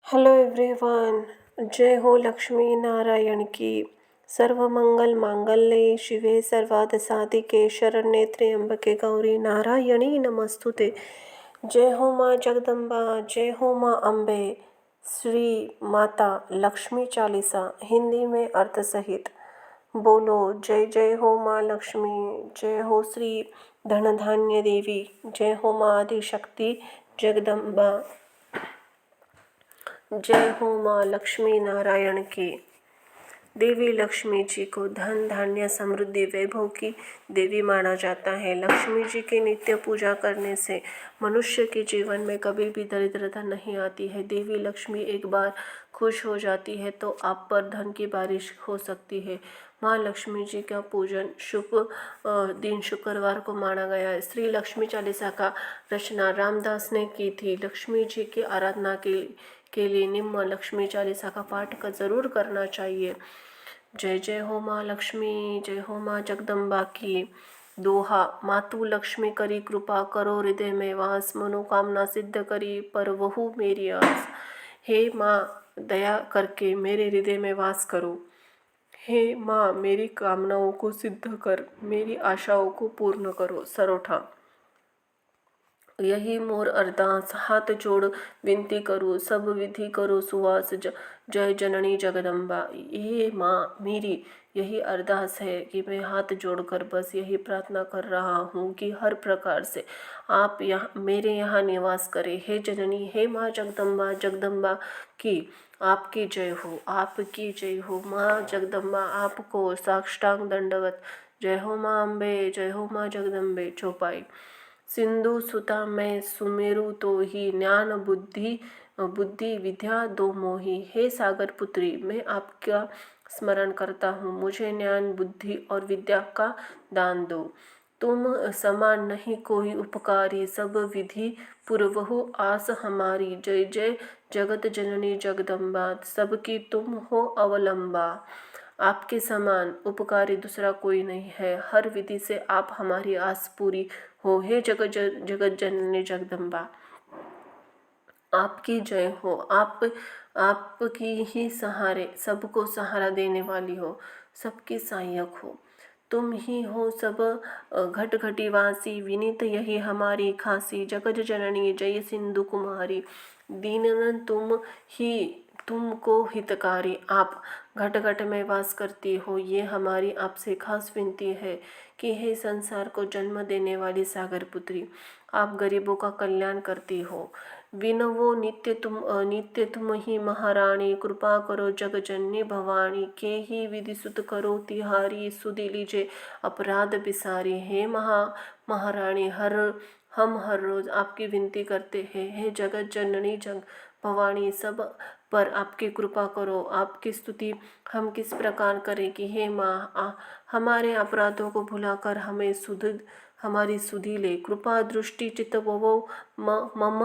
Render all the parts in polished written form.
Hello everyone. जय हो लक्ष्मी नारायण की। सर्वमंगल मांगल्ये शिवे सर्वार्थ साधिके शरण्ये त्र्यंबके गौरी नारायणी नमस्तुते। जय हो माँ जगदम्बा, जय हो माँ अम्बे। श्री माता लक्ष्मी चालीसा हिंदी में अर्थ सहित। बोलो जय जय हो माँ लक्ष्मी, जय हो श्री धन धान्य देवी, जय हो माँ आदिशक्ति जगदम्बा, जय हो माँ लक्ष्मी नारायण की। देवी लक्ष्मी जी को धन धान्य समृद्धि वैभव की देवी माना जाता है। लक्ष्मी जी की नित्य पूजा करने से मनुष्य के जीवन में कभी भी दरिद्रता नहीं आती है। देवी लक्ष्मी एक बार खुश हो जाती है तो आप पर धन की बारिश हो सकती है। माँ लक्ष्मी जी का पूजन शुभ दिन शुक्रवार को माना गया है। श्री लक्ष्मी चालीसा का रचना रामदास ने की थी। लक्ष्मी जी की आराधना के लिए निम्न लक्ष्मी चालीसा का पाठ का जरूर करना चाहिए। जय जय हो माँ लक्ष्मी, जय हो माँ जगदम्बा की। दोहा। मातु लक्ष्मी करी कृपा, करो हृदय में वास, मनोकामना सिद्ध करी पर वहु मेरी आस। हे माँ दया करके मेरे हृदय में वास करो। हे माँ मेरी कामनाओं को सिद्ध कर, मेरी आशाओं को पूर्ण करो। सरोठा। यही मोर अरदास, हाथ जोड़ विनती करूँ, सब विधि करो सुवास, जय जननी जगदम्बा। ये माँ मेरी यही अरदास है कि मैं हाथ जोड़कर बस यही प्रार्थना कर रहा हूँ कि हर प्रकार से आप यहाँ मेरे यहाँ निवास करें। हे जननी, हे माँ जगदम्बा, जगदम्बा की आपकी जय हो, आपकी जय हो। माँ जगदम्बा आपको साष्टांग दंडवत। जय हो माँ अम्बे, जय हो माँ जगदम्बे। चौपाई। सिंधु सुता मैं सुमेरु तो ही, ज्ञान बुद्धि बुद्धि विद्या दो मोही। हे सागर पुत्री, मैं आपका स्मरण करता हूँ, मुझे ज्ञान बुद्धि और विद्या का दान दो। तुम समान नहीं कोई उपकारी, सब विधि पूर्वहु आस हमारी। जय जय जगत जननी जगदम्बा, सबकी तुम हो अवलंबा। आपके समान उपकारी दूसरा कोई नहीं है, हर विधि से आप हमारी आस पूरी हो। हे जगत जननी जगदम्बा, आपकी जय हो। आपकी ही सहारे सबको सहारा देने वाली हो, सबकी सहायक हो। तुम ही हो सब घट घटीवासी, विनीत यही हमारी खासी। जगत जननी जय सिंधु कुमारी, दीनन तुम ही तुमको हितकारी। आप घट घट में वास करती हो, ये हमारी आपसे खास विनती है कि हे संसार को जन्म देने वाली सागर पुत्री, आप गरीबों का कल्याण करती हो। विनवो नित्य तुम ही महारानी, कृपा करो जग जननी भवानी। के ही विधि सुत करो तिहारी, सुधि लीजे अपराध बिसारी। हे महारानी, हम हर रोज आपकी विनती करते हैं। हे जगत जननी जग भवानी, सब पर आपकी कृपा करो। आपकी स्तुति हम किस प्रकार करें कि हे माँ हमारे अपराधों को भुलाकर हमारी सुधि ले। कृपा दृष्टि चित भवो मम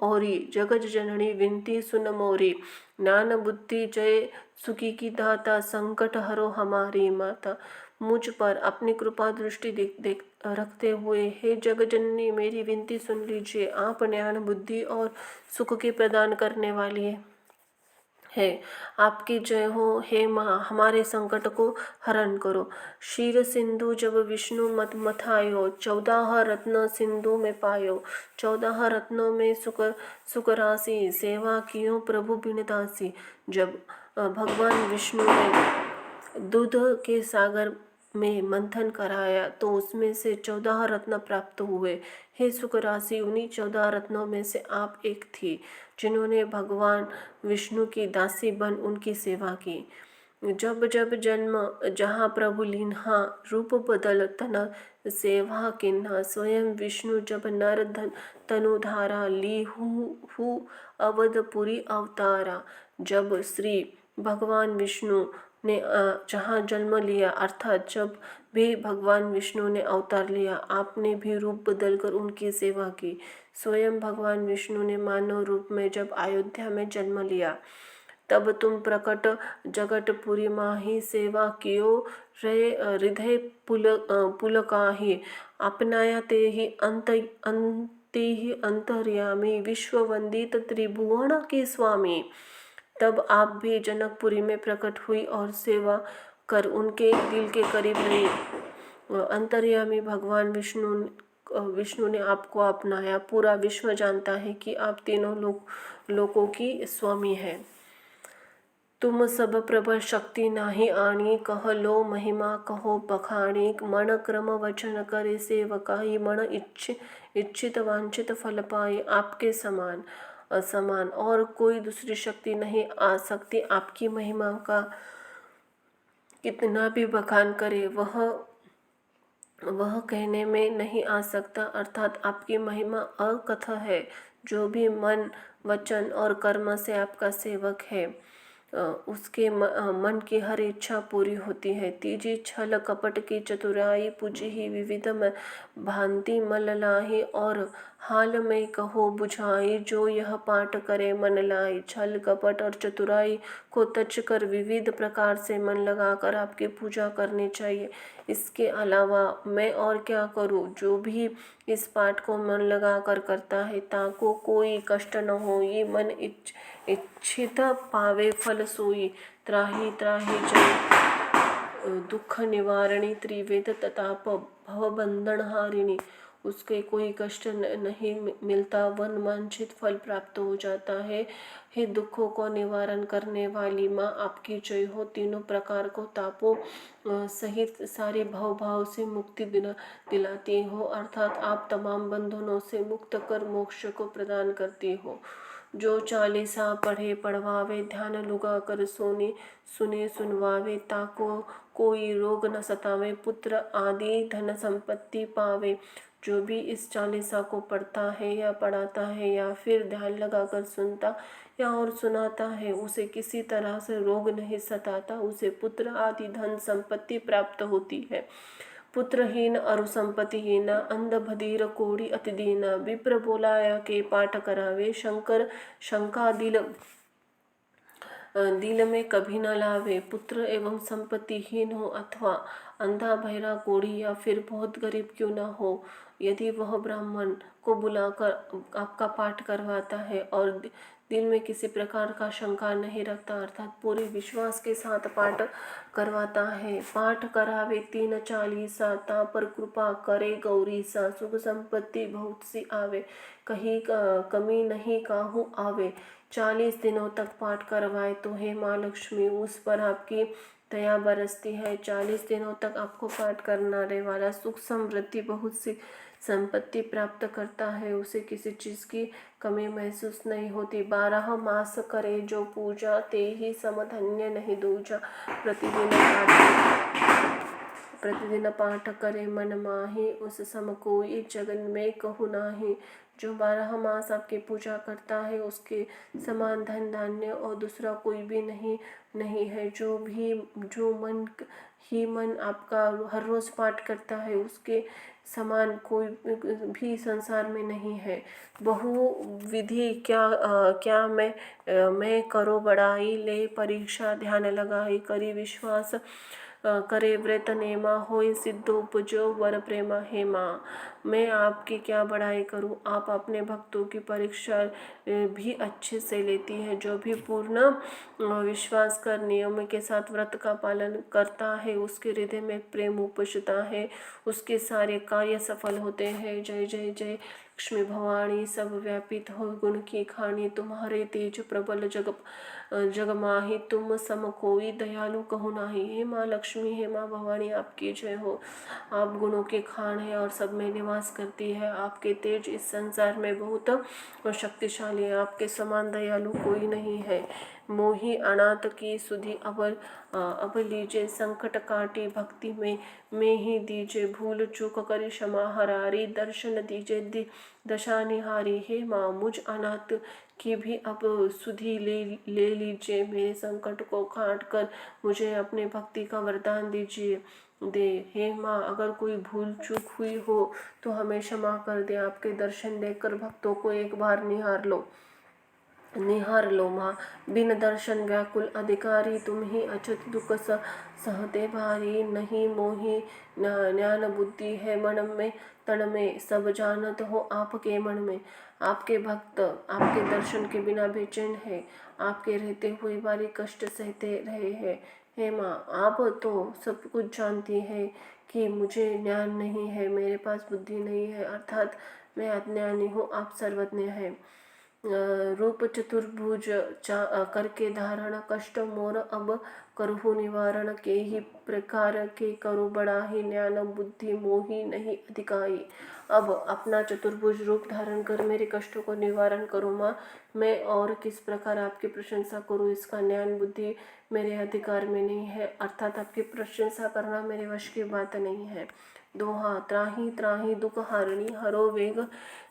ओरी, जगत जननी विनती सुन मोरी। ज्ञान बुद्धि जय सुखी की दाता, संकट हरो हमारी माता। मुझ पर अपनी कृपा दृष्टि देख रखते हुए हे जगत जननी मेरी विनती सुन लीजिए। आप ज्ञान बुद्धि और सुख के प्रदान करने वाली है। आपकी जय हो। हे माँ हमारे संकट को हरण करो। क्षीर सिंधु जब विष्णु मत मथायो, 14 रत्न सिंधु में पायो। 14 रत्नों में सुख राशि, सेवा कियो प्रभु बिनदासी। जब भगवान विष्णु ने दूध के सागर में मंथन कराया तो उसमें से 14 रत्न प्राप्त हुए। हे सुख राशि, उन्हीं 14 रत्नों में से आप एक थी जिन्होंने भगवान विष्णु की दासी बन उनकी सेवा की। जब जब जन्म जहाँ प्रभु लीन्हा, रूप बदल तन सेवा किन्हा। स्वयं विष्णु जब नर तनु धारा, ली हु अवधपुरी अवतारा। जब श्री भगवान विष्णु ने जहाँ जन्म लिया, अर्थात जब भी भगवान विष्णु ने अवतार लिया, आपने भी रूप बदलकर उनकी सेवा की। स्वयं भगवान विष्णु ने मानव रूप में जब अयोध्या में जन्म लिया, तब तुम प्रकट जगतपुरी माही। सेवा कियो रे हृदय पुलकाहि, अपनाया ते ही ते ही अंतर्यामी विश्ववंदित त्रिभुवन के स्वामी। तब आप भी जनकपुरी में प्रकट हुई और सेवा कर उनके दिल के करीब रही। अंतर्यामी भगवान विष्णु ने आपको अपनाया। पूरा विश्व जानता है कि आप तीनों लोकों की स्वामी हैं। तुम सब प्रबल शक्ति नाही आणी, कह लो महिमा कहो बखाणी। मन क्रम वचन करे सेवकाई, मन इच्छित वांछित फल पाए। आपके समान असमान और कोई दूसरी शक्ति नहीं आ सकती। आपकी महिमा का कितना भी बखान करे वह कहने में नहीं आ सकता। अर्थात आपकी महिमा अकथ है। जो भी मन वचन और कर्म से आपका सेवक है उसके मन की हर इच्छा पूरी होती है। तीजी छल कपट की चतुराई, पूजी ही विविध भांति मल लाही। और हाल में कहो बुझाई, जो यह पाठ करे मन लाई। छल कपट और चतुराई को तज कर विविध प्रकार से मन लगाकर आपकी पूजा करनी चाहिए। इसके अलावा मैं और क्या करूं? जो भी इस पाठ को मन लगाकर करता है ताको कोई कष्ट न होई। मन इच्छित पावे फल सोई। त्राहि त्राहि जय दुख निवारणी, त्रिवेद तताप भव बंधन हारिणी। उसके कोई कष्ट नहीं मिलता, वन वांछित फल प्राप्त हो जाता है। हे दुखों को निवारण करने वाली माँ, आपकी जय हो। तीनों प्रकार को तापों सहित सारे भाव से मुक्ति दिलाती हो। अर्थात आप तमाम बंधनों से मुक्त कर मोक्ष को प्रदान करती हो। जो चालीसा पढ़े पढ़वावे, ध्यान लुगा कर सुने सुनवावे। ताको कोई रोग न सतावे, पुत्र आदि धन संपत्ति पावे। जो भी इस चालीसा को पढ़ता है या पढ़ाता है या फिर ध्यान लगाकर सुनता या और सुनाता है, उसे किसी तरह से रोग नहीं सताता। उसे पुत्र आदि धन संपत्ति प्राप्त होती है। पुत्रहीन अरु संपत्तिहीन, अंध बधिर कोढ़ी अति दीन। विप्र बोलाया के पाठ करावे, शंकर शंका दिल में कभी न लावे। पुत्र एवं संपत्तिहीन हो अथवा अंधा बहरा कोढ़ी या फिर बहुत गरीब क्यों न हो, यदि वह ब्राह्मण को बुलाकर आपका पाठ करवाता है और दिल में किसी प्रकार का शंका नहीं रखता, अर्थात पूरे विश्वास के साथ पाठ करवाता है। पाठ करावे 3 चालीसा, ता पर कृपा करे गौरी सा। सुख संपत्ति बहुत सी आवे, कहीं कमी नहीं काहू आवे। 40 दिनों तक पाठ करवाए तो हे माँ लक्ष्मी उस पर आपकी दया बरसती है। 40 दिनों तक आपको पाठ करने वाला सुख समृद्धि बहुत सी संपत्ति प्राप्त करता है। उसे किसी चीज़ की कमी महसूस नहीं होती। 12 मास करे जो पूजा, ते ही समधन्य नहीं दूजा। प्रतिदिन पाठ करे मन माही, उस सम कोई जगन में कहु नाही। जो 12 मास आपकी पूजा करता है उसके समान धन धान्य और दूसरा कोई भी नहीं है। जो मन आपका हर रोज पाठ करता है उसके समान कोई भी संसार में नहीं है। बहुविधि क्या मैं करो बड़ाई, ले परीक्षा ध्यान लगाई। करी विश्वास करे व्रत नेमा, होय सिद्ध उपजो वर प्रेमा हे माँ। मैं आपकी क्या बड़ाई करूँ, आप अपने भक्तों की परीक्षा भी अच्छे से लेती है। जो भी पूर्ण विश्वास कर नियम के साथ व्रत का पालन करता है उसके हृदय में प्रेम उपजता है, उसके सारे कार्य सफल होते हैं। जय जय जय लक्ष्मी भवानी, सब व्यापित हो गुण की खानी। तुम्हारे तेज प्रबल जग माही, तुम सम कोई दयालु कहु नाही। हे माँ लक्ष्मी, हे माँ भवानी, आपकी जय हो। आप गुणों के खान है और सब में निवास करती है। आपके तेज इस संसार में बहुत शक्तिशाली है। आपके समान दयालु कोई नहीं है। मोही अनाथ की सुधि अब लीजिए, संकट काटी भक्ति में ही दीजिए। भूल चूक करी क्षमा हरारी, दर्शन दीजिए दशा निहारी। हे माँ मुझ अनाथ की भी अब सुधि ले लीजिए। मेरे संकट को काट कर मुझे अपने भक्ति का वरदान दीजिए दे। हे माँ अगर कोई भूल चूक हुई हो तो हमें क्षमा कर दे। आपके दर्शन देकर भक्तों को एक बार निहार लो माँ। बिन दर्शन व्याकुल अधिकारी, तुम ही अछत दुख सहते भारी। नहीं मोही ज्ञान बुद्धि है मन में, तन में, सब जानत हो आपके मन में। आपके भक्त आपके दर्शन के बिना बेचैन है, आपके रहते हुए भारी कष्ट सहते रहे हैं। हे माँ, आप तो सब कुछ जानती है कि मुझे ज्ञान नहीं है, मेरे पास बुद्धि नहीं है, अर्थात मैं अज्ञानी हूँ, आप सर्वज्ञ हैं। रूप चतुर्भुज करके धारण, कष्ट मोर अब करहु निवारण। के ही प्रकार के करो बड़ा ही ज्ञान, बुद्धि मोही नहीं अधिकाई। अब अपना चतुर्भुज रूप धारण कर मेरे कष्टों को निवारण करो माँ। मैं और किस प्रकार आपकी प्रशंसा करूँ, इसका ज्ञान बुद्धि मेरे अधिकार में नहीं है, अर्थात आपकी प्रशंसा करना मेरे वश की बात नहीं है। दोहा, त्राही त्राही दुख हारणी, हरो वेग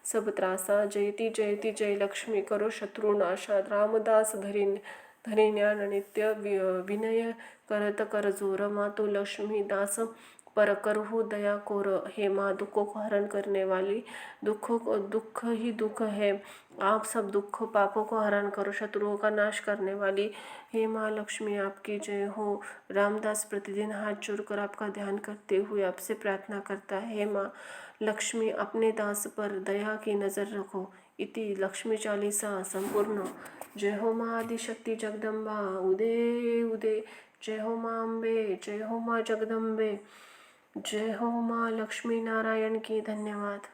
सब त्रासा। जयति जयति जय लक्ष्मी, करो शत्रु नाशा। रामदास धरी ज्ञान नित्य, विनय करत कर जोर। माँ तो लक्ष्मी दास पर करहु दया कोर। हे माँ, दुखों को हरण करने वाली, दुख ही दुख है, आप सब दुख पापों को हरण करो, शत्रुओं का नाश करने वाली। हे माँ लक्ष्मी, आपकी जय हो। रामदास प्रतिदिन हाथ जोड़कर आपका ध्यान करते हुए आपसे प्रार्थना करता है। हे माँ लक्ष्मी, अपने दास पर दया की नज़र रखो। इति लक्ष्मी चालीसा संपूर्ण। जय हो माँ आदिशक्ति जगदम्बा, उदे उदे। जय हो माँ अम्बे, जय हो माँ जगदम्बे, जय हो माँ लक्ष्मी नारायण की। धन्यवाद।